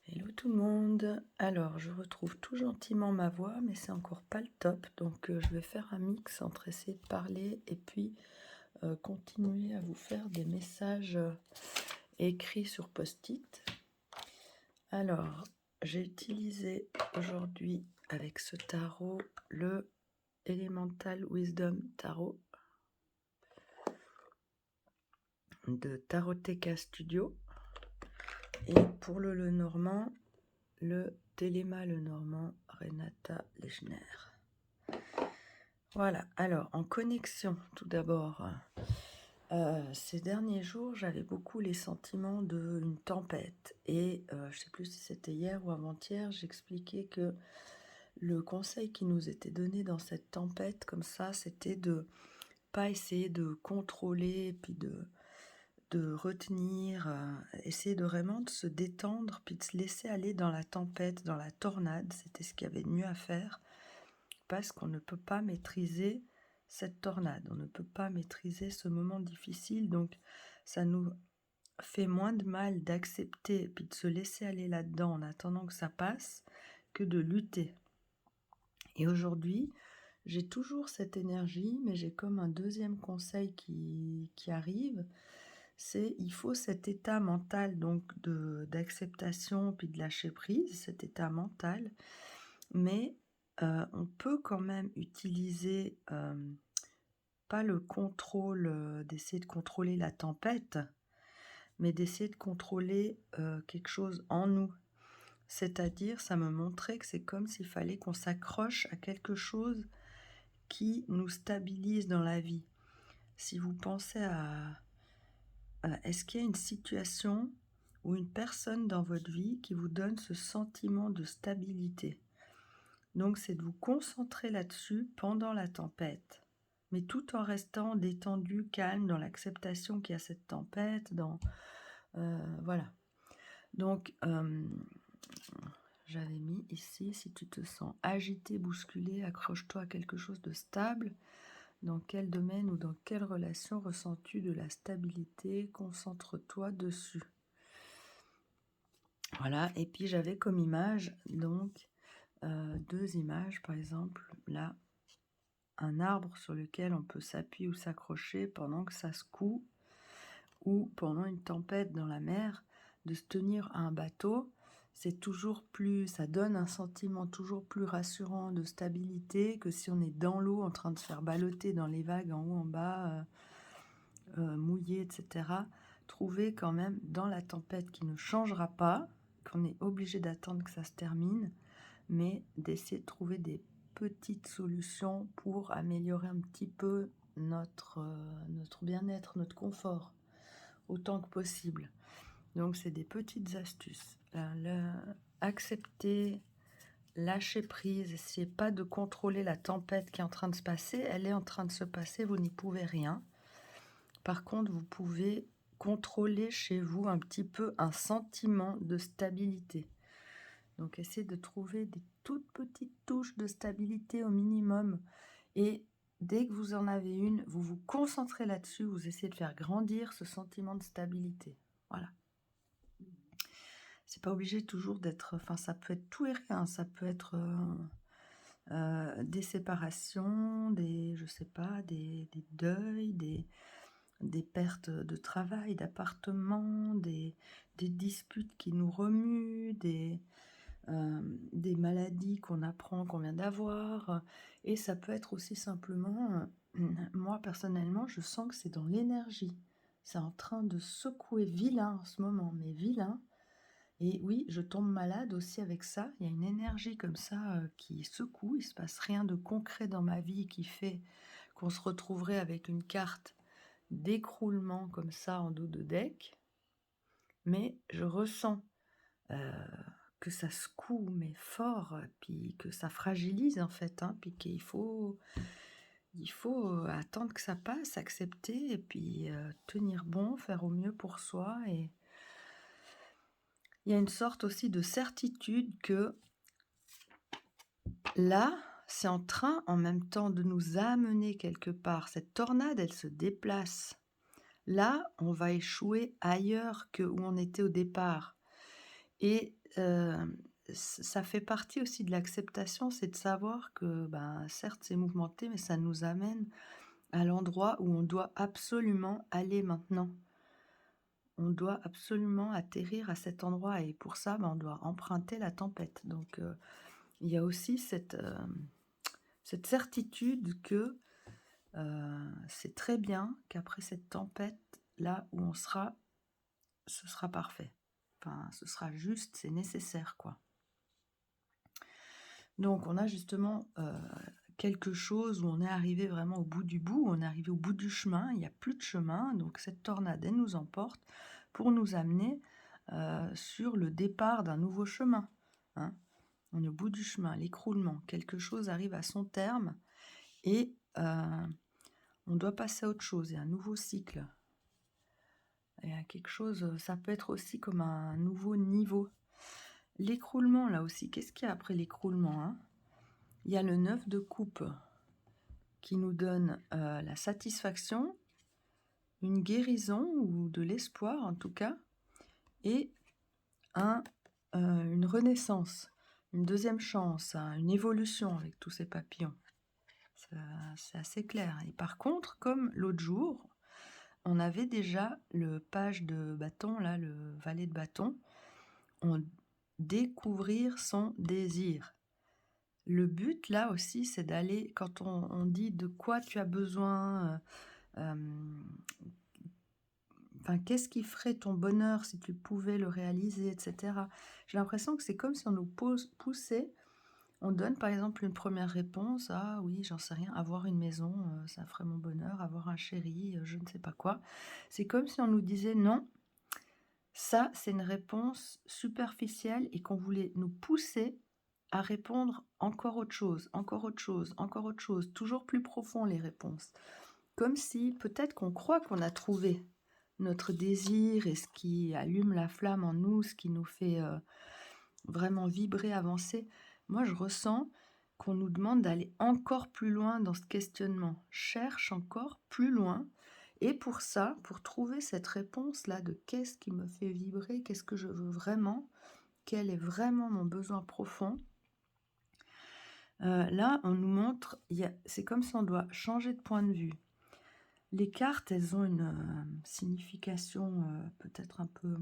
Hello tout le monde. Alors, je retrouve tout gentiment ma voix, mais c'est encore pas le top. Donc, je vais faire un mix entre essayer de parler et puis continuer à vous faire des messages écrits sur post-it. Alors, j'ai utilisé aujourd'hui avec ce tarot le Elemental Wisdom Tarot de Taroteka Studio. Et pour le Lenormand, le Téléma Lenormand Renata Lechner. Voilà, alors en connexion, tout d'abord, ces derniers jours, j'avais beaucoup les sentiments d'une tempête. Et je ne sais plus si c'était hier ou avant-hier, j'expliquais que le conseil qui nous était donné dans cette tempête, comme ça, c'était de pas essayer de contrôler, puis de retenir, essayer de vraiment de se détendre, puis de se laisser aller dans la tempête, dans la tornade. C'était ce qu'il y avait de mieux à faire, parce qu'on ne peut pas maîtriser cette tornade, on ne peut pas maîtriser ce moment difficile, donc ça nous fait moins de mal d'accepter et puis de se laisser aller là-dedans en attendant que ça passe, que de lutter. Et aujourd'hui, j'ai toujours cette énergie, mais j'ai comme un deuxième conseil qui arrive, c'est il faut cet état mental donc d'acceptation puis de lâcher prise, cet état mental, mais on peut quand même utiliser, pas le contrôle, d'essayer de contrôler la tempête, mais d'essayer de contrôler, quelque chose en nous. C'est-à-dire, ça me montrait que c'est comme s'il fallait qu'on s'accroche à quelque chose qui nous stabilise dans la vie. Si vous pensez à est-ce qu'il y a une situation ou une personne dans votre vie qui vous donne ce sentiment de stabilité? Donc c'est de vous concentrer là-dessus pendant la tempête, mais tout en restant détendu, calme, dans l'acceptation qu'il y a cette tempête, voilà. Donc, j'avais mis ici: «Si tu te sens agité, bousculé, accroche-toi à quelque chose de stable. Dans quel domaine ou dans quelle relation ressens-tu de la stabilité? Concentre-toi dessus». Voilà, et puis j'avais comme image donc, 2 images, par exemple, là, un arbre sur lequel on peut s'appuyer ou s'accrocher pendant que ça secoue, ou pendant une tempête dans la mer, de se tenir à un bateau, c'est toujours plus, ça donne un sentiment toujours plus rassurant de stabilité que si on est dans l'eau en train de se faire balloter dans les vagues en haut, en bas, mouillé, etc. Trouver quand même dans la tempête qui ne changera pas, qu'on est obligé d'attendre que ça se termine, mais d'essayer de trouver des petites solutions pour améliorer un petit peu notre bien-être, notre confort, autant que possible. Donc c'est des petites astuces. Accepter, lâcher prise, essayez pas de contrôler la tempête qui est en train de se passer, elle est en train de se passer, vous n'y pouvez rien. Par contre, vous pouvez contrôler chez vous un petit peu un sentiment de stabilité. Donc essayez de trouver des toutes petites touches de stabilité au minimum, et dès que vous en avez une, vous vous concentrez là-dessus, vous essayez de faire grandir ce sentiment de stabilité. Voilà. C'est pas obligé toujours d'être, enfin ça peut être tout et rien, ça peut être des séparations, je sais pas, des deuils, des pertes de travail, d'appartement, des disputes qui nous remuent, des maladies qu'on apprend qu'on vient d'avoir, et ça peut être aussi simplement, moi personnellement, je sens que c'est dans l'énergie. C'est en train de secouer vilain en ce moment, mais vilain. Et oui, je tombe malade aussi avec ça. Il y a une énergie comme ça, qui secoue. Il se passe rien de concret dans ma vie qui fait qu'on se retrouverait avec une carte d'écroulement comme ça en dos de deck. Mais je ressens, heu, que ça secoue, mais fort, puis que ça fragilise en fait, hein, puis qu'il faut attendre que ça passe, accepter et puis, tenir bon, faire au mieux pour soi. Et il y a une sorte aussi de certitude que là, c'est en train en même temps de nous amener quelque part. Cette tornade, elle se déplace. Là, on va échouer ailleurs que où on était au départ. Et ça fait partie aussi de l'acceptation, c'est de savoir que, ben, certes, c'est mouvementé, mais ça nous amène à l'endroit où on doit absolument aller maintenant. On doit absolument atterrir à cet endroit et pour ça, ben, on doit emprunter la tempête. Donc il y a aussi cette certitude que, c'est très bien qu'après cette tempête, là où on sera, ce sera parfait. Enfin, ce sera juste, c'est nécessaire, quoi. Donc on a justement, quelque chose où on est arrivé vraiment au bout du bout, on est arrivé au bout du chemin, il y a plus de chemin, donc cette tornade, elle nous emporte pour nous amener, sur le départ d'un nouveau chemin, hein. On est au bout du chemin, l'écroulement, quelque chose arrive à son terme et on doit passer à autre chose, il y a un nouveau cycle. Il y a quelque chose, ça peut être aussi comme un nouveau niveau. L'écroulement là aussi, qu'est-ce qu'il y a après l'écroulement, hein? Il y a le 9 de coupe qui nous donne, la satisfaction, une guérison ou de l'espoir en tout cas et un, une renaissance, une deuxième chance, une évolution avec tous ces papillons. Ça c'est assez clair et par contre, comme l'autre jour, on avait déjà le page de bâton là, le valet de bâton, on découvrir son désir. Le but là aussi, c'est d'aller quand on dit: «De quoi tu as besoin?» Enfin, qu'est-ce qui ferait ton bonheur si tu pouvais le réaliser, et cetera? J'ai l'impression que c'est comme si on nous poussait, on donne par exemple une première réponse: «Ah oui, j'en sais rien, avoir une maison, ça ferait mon bonheur, avoir un chéri, je ne sais pas quoi». C'est comme si on nous disait: «Non, ça c'est une réponse superficielle» et qu'on voulait nous pousser à répondre encore autre chose, encore autre chose, encore autre chose, toujours plus profond les réponses. Comme si peut-être qu'on croit qu'on a trouvé notre désir et ce qui allume la flamme en nous, ce qui nous fait, vraiment vibrer, avancer. Moi, je ressens qu'on nous demande d'aller encore plus loin dans ce questionnement. Cherche encore plus loin et pour ça, pour trouver cette réponse-là de qu'est-ce qui me fait vibrer, qu'est-ce que je veux vraiment, quel est vraiment mon besoin profond, là, on nous montre, c'est comme si on doit changer de point de vue. Les cartes, elles ont une, signification, peut-être un peu,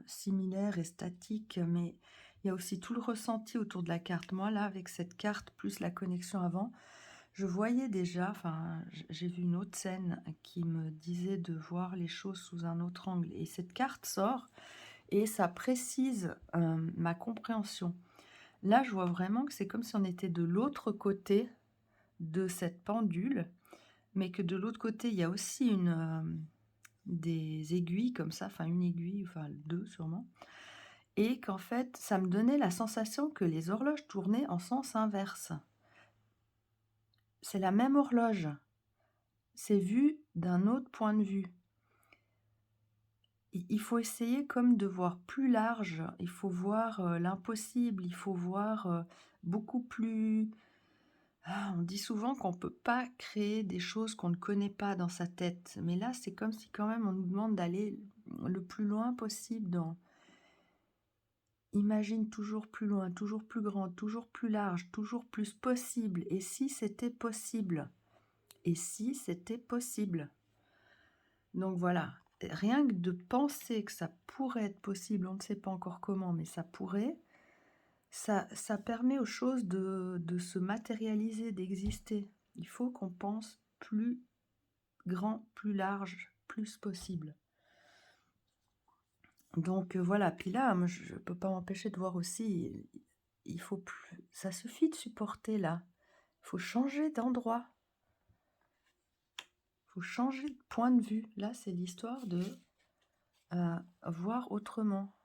similaire et statique, mais il y a aussi tout le ressenti autour de la carte. Moi, là, avec cette carte plus la connexion avant, je voyais déjà enfin, j'ai vu une autre scène qui me disait de voir les choses sous un autre angle et cette carte sort et ça précise, ma compréhension. Là, je vois vraiment que c'est comme si on était de l'autre côté de cette pendule, mais que de l'autre côté, il y a aussi des aiguilles comme ça, enfin une aiguille, enfin 2 sûrement et qu'en fait, ça me donnait la sensation que les horloges tournaient en sens inverse. C'est la même horloge, c'est vu d'un autre point de vue. Il faut essayer comme de voir plus large, il faut voir, l'impossible, il faut voir, beaucoup plus on dit souvent qu'on ne peut pas créer des choses qu'on ne connaît pas dans sa tête, mais là, c'est comme si quand même on nous demande d'aller le plus loin possible dans imagine toujours plus loin, toujours plus grand, toujours plus large, toujours plus possible. Et si c'était possible? Et si c'était possible? Donc voilà, rien que de penser que ça pourrait être possible, on ne sait pas encore comment, mais ça pourrait, ça permet aux choses de se matérialiser, d'exister. Il faut qu'on pense plus grand, plus large, plus possible. Donc voilà, puis là, moi je peux pas m'empêcher de voir aussi, il faut plus ça suffit de supporter là. Il faut changer d'endroit, il faut changer de point de vue. Là, c'est l'histoire de, voir autrement.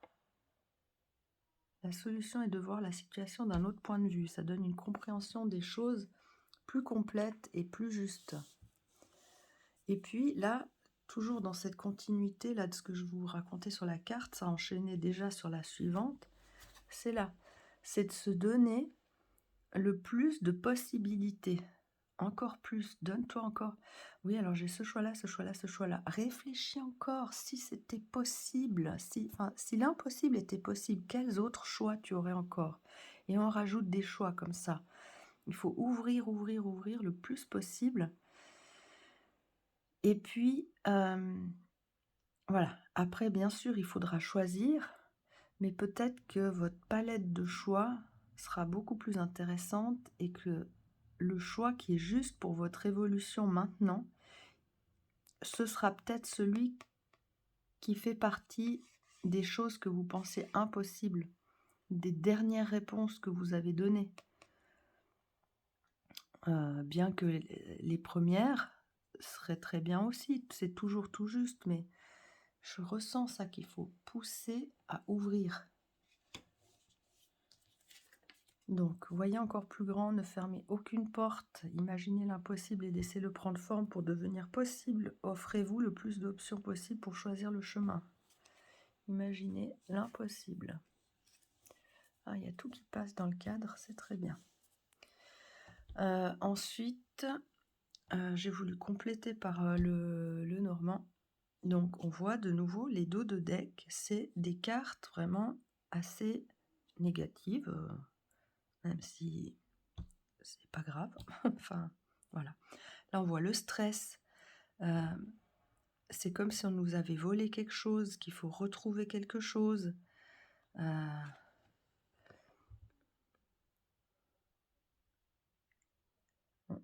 La solution est de voir la situation d'un autre point de vue. Ça donne une compréhension des choses plus complète et plus juste. Et puis là, toujours dans cette continuité là de ce que je vous racontais sur la carte, ça enchaînait déjà sur la suivante, c'est là. C'est de se donner le plus de possibilités. encore plus, donne-toi encore. Oui, alors j'ai ce choix-là, ce choix-là, ce choix-là. Réfléchis encore si c'était possible, si l'impossible était possible, quels autres choix tu aurais encore? Et on rajoute des choix comme ça. Il faut ouvrir, ouvrir, ouvrir le plus possible. Et puis, voilà. Après, bien sûr, il faudra choisir, mais peut-être que votre palette de choix sera beaucoup plus intéressante et que le choix qui est juste pour votre évolution maintenant, ce sera peut-être celui qui fait partie des choses que vous pensez impossibles, des dernières réponses que vous avez données. Bien que les premières seraient très bien aussi, c'est toujours tout juste, mais je ressens ça qu'il faut pousser à ouvrir. Donc, voyez encore plus grand, ne fermez aucune porte, imaginez l'impossible et laissez-le prendre forme pour devenir possible. Offrez-vous le plus d'options possibles pour choisir le chemin. Imaginez l'impossible. Ah, il y a tout qui passe dans le cadre, c'est très bien. Ensuite, j'ai voulu compléter par le normand. Donc, on voit de nouveau les dos de deck, c'est des cartes vraiment assez négatives, même si c'est pas grave. Enfin, voilà. Là, on voit le stress. C'est comme si on nous avait volé quelque chose, qu'il faut retrouver quelque chose.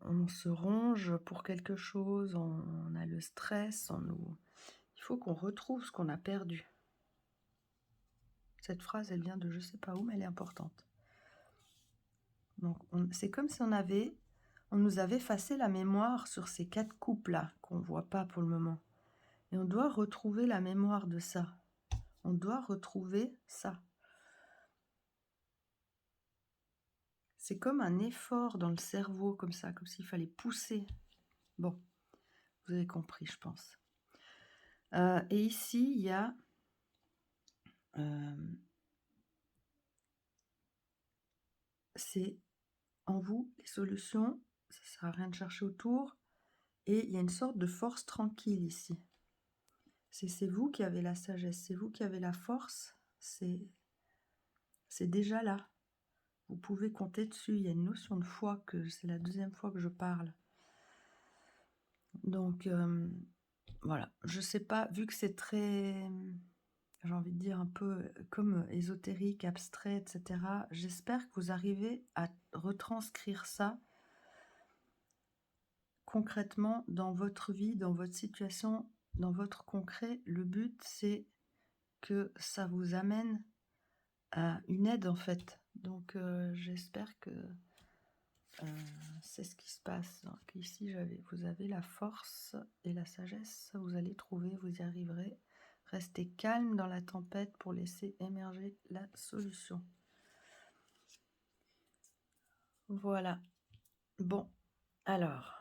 On se ronge pour quelque chose, on a le stress, il faut qu'on retrouve ce qu'on a perdu. Cette phrase, elle vient de je sais pas où, mais elle est importante. Donc, c'est comme si on nous avait effacé la mémoire sur ces 4 coupes-là, qu'on ne voit pas pour le moment. Et on doit retrouver la mémoire de ça. On doit retrouver ça. C'est comme un effort dans le cerveau, comme ça, comme s'il fallait pousser. Bon, vous avez compris, je pense. Et ici, il y a... c'est en vous, les solutions, ça ne sert à rien de chercher autour. Et il y a une sorte de force tranquille ici. C'est vous qui avez la sagesse, c'est vous qui avez la force, c'est déjà là. Vous pouvez compter dessus, il y a une notion de foi, que c'est la 2e fois que je parle. Donc, voilà, je sais pas, vu que c'est très, j'ai envie de dire un peu comme ésotérique, abstrait, etc., j'espère que vous arrivez à retranscrire ça concrètement dans votre vie, dans votre situation, dans votre concret. Le but, c'est que ça vous amène à une aide, en fait. Donc, j'espère que c'est ce qui se passe. Donc, ici, vous avez la force et la sagesse. Vous allez trouver, vous y arriverez. Restez calme dans la tempête pour laisser émerger la solution. Voilà. Bon, alors...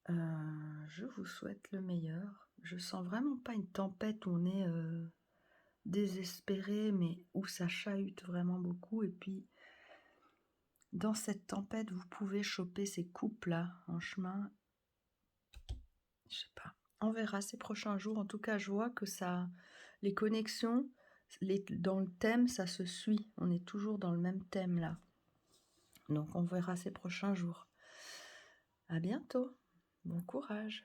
je vous souhaite le meilleur. Je sens vraiment pas une tempête où on est désespéré, mais où ça chahute vraiment beaucoup. Et puis, dans cette tempête, vous pouvez choper ces coupes-là en chemin. Je sais pas. On verra ces prochains jours. En tout cas, je vois que ça, les connexions, dans le thème, ça se suit. On est toujours dans le même thème là. Donc, on verra ces prochains jours. À bientôt. Bon courage.